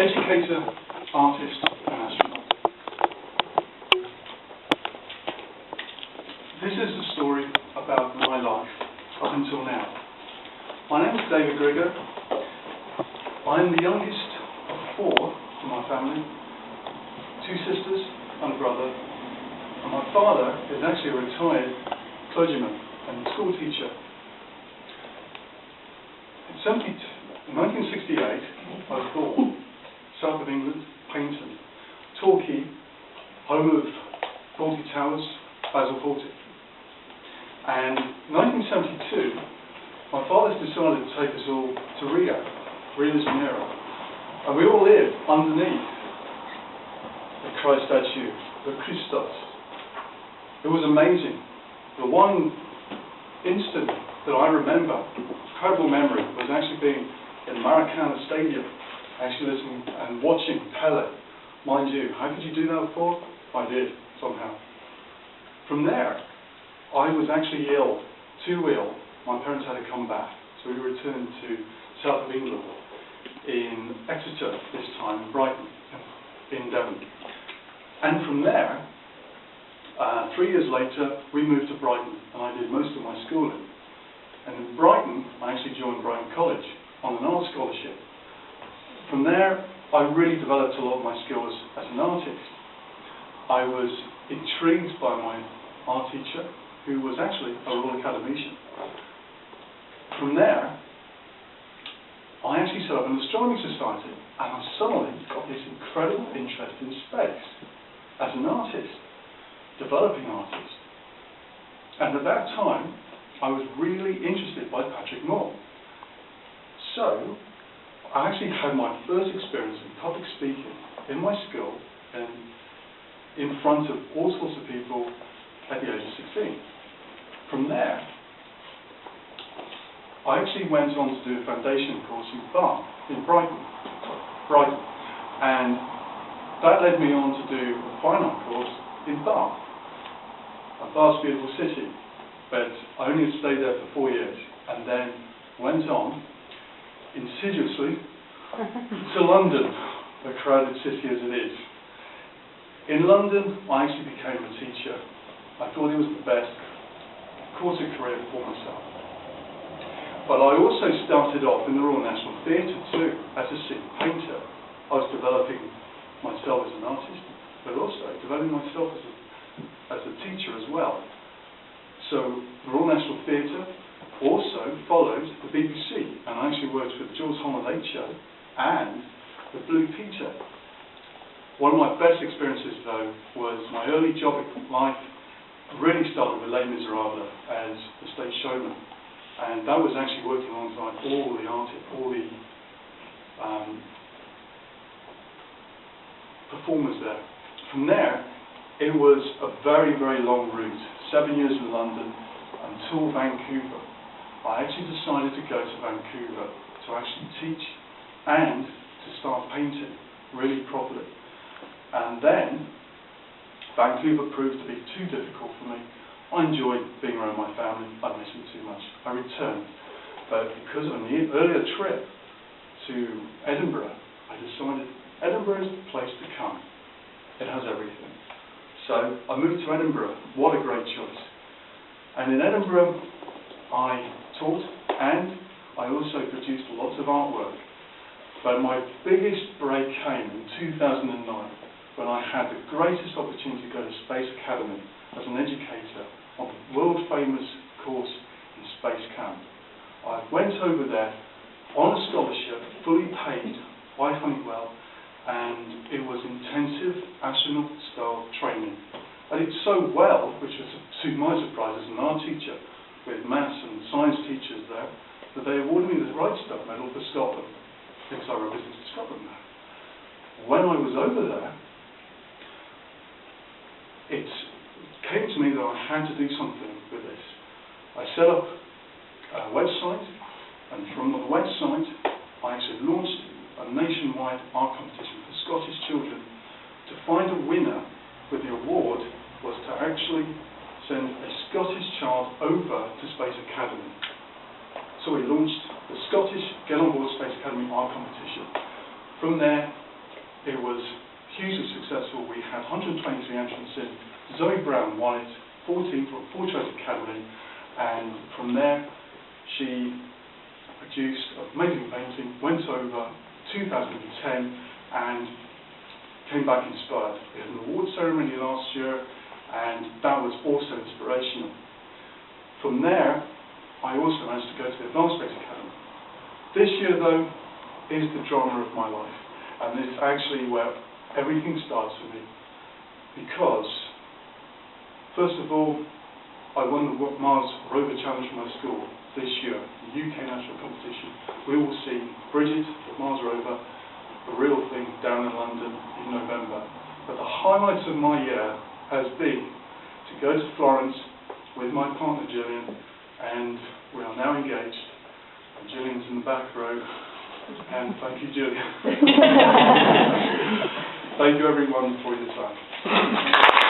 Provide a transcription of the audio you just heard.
educator, artist, and astronaut. This is the story about my life up until now. My name is David Grigor. I am the youngest of 4 in my family, 2 sisters and a brother. And my father is actually a retired clergyman and school teacher. In 1968, I was born, south of England, Paynton, Torquay, home of 40 Towers, Basil Fawlty. And in 1972, my father's decided to take us all to Rio de Janeiro. And we all lived underneath the Christ statue, the Christos. It was amazing. The one instant that I remember, incredible memory, was actually being in Maracana Stadium, actually listening and watching Pele. Mind you, how could you do that before? I did, somehow. From there, I was actually ill, too ill. My parents had to come back, so we returned to south of England, in Exeter this time, Brighton, in Devon. And from there, 3 years later, we moved to Brighton, and I did most of my schooling. And in Brighton, I actually joined Brighton College on an art scholarship. From there, I really developed a lot of my skills as an artist. I was intrigued by my art teacher, who was actually a Royal Academician. From there, I actually set up an astronomy society, and I suddenly got this incredible interest in space as an artist, developing artist. And at that time, I was really interested by Patrick Moore. So, I actually had my first experience in public speaking in my school and in front of all sorts of people at the age of 16. From there, I actually went on to do a foundation course in Brighton. And that led me on to do a fine art course in Bath. Bath's a beautiful city, but I only stayed there for 4 years and then went on insidiously to London, a crowded city as it is. In London, I actually became a teacher. I thought it was the best course of career for myself. But I also started off in the Royal National Theatre too, as a scene painter. I was developing myself as an artist, but also developing myself as a teacher as well. So the Royal National Theatre also followed the BBC, and I actually worked with the Jules Homer Late Show and the Blue Peter. One of my best experiences though was my early job in life really started with Les Miserables as the stage showman, and that was actually working alongside all the artists, all the performers there. From there, it was a very, very long route, 7 years in London until Vancouver. I actually decided to go to Vancouver to actually teach and to start painting really properly. And then Vancouver proved to be too difficult for me. I enjoyed being around my family, I missed them too much. I returned, but because of an earlier trip to Edinburgh, I decided Edinburgh is the place to come. It has everything. So I moved to Edinburgh. What a great choice. And in Edinburgh, I taught and I also produced lots of artwork. But my biggest break came in 2009 when I had the greatest opportunity to go to Space Academy as an educator on the world-famous course in Space Camp. I went over there on a scholarship, fully paid by Honeywell, and it was intensive astronaut-style training. I did so well, which was to my surprise as an art teacher, with maths and science teachers there, that they awarded me the Right Stuff Medal for Scotland, because I represented Scotland there. When I was over there, it came to me that I had to do something with this. I set up a website, and from the website, I actually launched a nationwide art competition for Scottish children. To find a winner with the award was to actually send a Scottish child over to Space Academy. So we launched the Scottish Get On Board Space Academy art competition. From there, it was hugely successful. We had 123 entrants in. Zoe Brown won it, 14 for a 4-choice academy, and from there she produced an amazing painting, went over 2010 and came back inspired. We had an award ceremony last year and that was also inspirational. From there I also managed to go to the Advanced Space Academy. This year though is the drama of my life, and this is actually where everything starts for me, because first of all I won the Mars Rover Challenge for my school this year, the UK national competition. We will see Bridget, the Mars Rover, the real thing, down in London in November. But the highlights of my year has been to go to Florence with my partner Gillian, and we are now engaged. And Gillian's in the back row, and thank you, Gillian. Thank you everyone for your time.